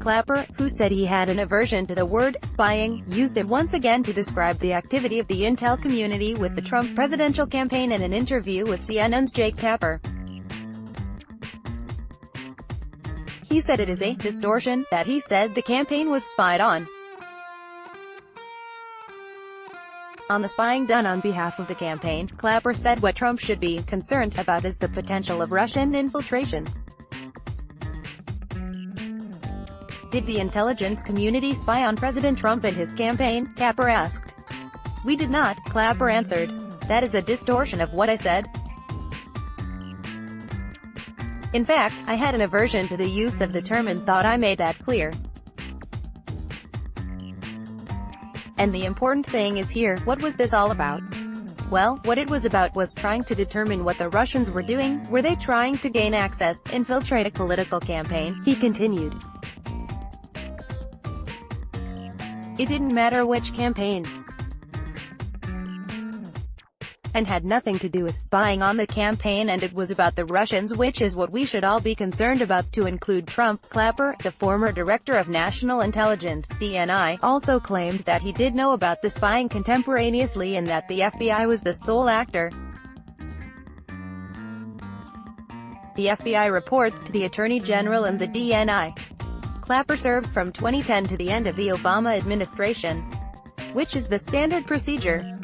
Clapper, who said he had an aversion to the word spying, used it once again to describe the activity of the intel community with the Trump presidential campaign in an interview with CNN's Jake Tapper. He said it is a distortion that he said the campaign was spied on. On the spying done on behalf of the campaign, Clapper said what Trump should be concerned about is the potential of Russian infiltration. Did the intelligence community spy on President Trump and his campaign? Tapper asked. We did not, Clapper answered. That is a distortion of what I said. In fact, I had an aversion to the use of the term and thought I made that clear. And the important thing is here, what was this all about? Well, what it was about was trying to determine what the Russians were doing. Were they trying to gain access, infiltrate a political campaign? He continued. It didn't matter which campaign, and had nothing to do with spying on the campaign, and it was about the Russians, which is what we should all be concerned about, to include Trump. Clapper, the former director of national intelligence, DNI, also claimed that he did know about the spying contemporaneously and that the FBI was the sole actor. The FBI reports to the Attorney General and the DNI. Clapper served from 2010 to the end of the Obama administration, which is the standard procedure.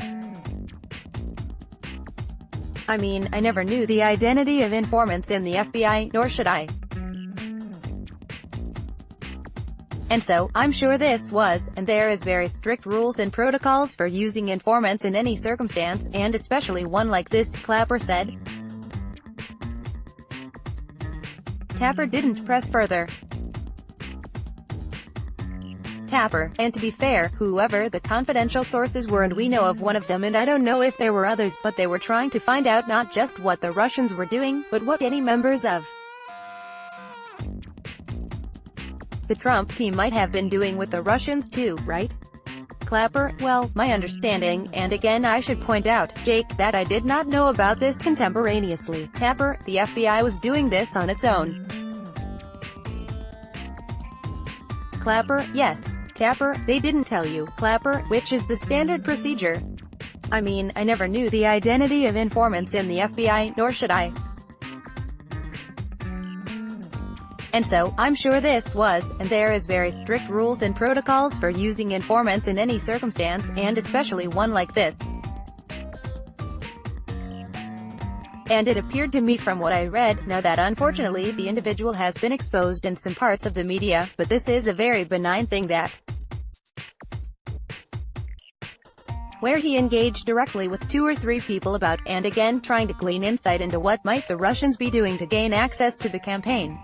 I mean, I never knew the identity of informants in the FBI, nor should I. And so, I'm sure this was, and there is very strict rules and protocols for using informants in any circumstance, and especially one like this, Clapper said. Tapper didn't press further. Tapper, and to be fair, whoever the confidential sources were, and we know of one of them, and I don't know if there were others, but they were trying to find out not just what the Russians were doing, but what any members of the Trump team might have been doing with the Russians too, right? Clapper, well, my understanding, and again I should point out, Jake, that I did not know about this contemporaneously. Tapper, the FBI was doing this on its own. Clapper, yes. Tapper, they didn't tell you. Clapper, which is the standard procedure. I mean, I never knew the identity of informants in the FBI, nor should I. And so, I'm sure this was, and there is very strict rules and protocols for using informants in any circumstance, and especially one like this. And it appeared to me from what I read, now that unfortunately the individual has been exposed in some parts of the media, but this is a very benign thing that where he engaged directly with 2 or 3 people about, and again trying to glean insight into what might the Russians be doing to gain access to the campaign.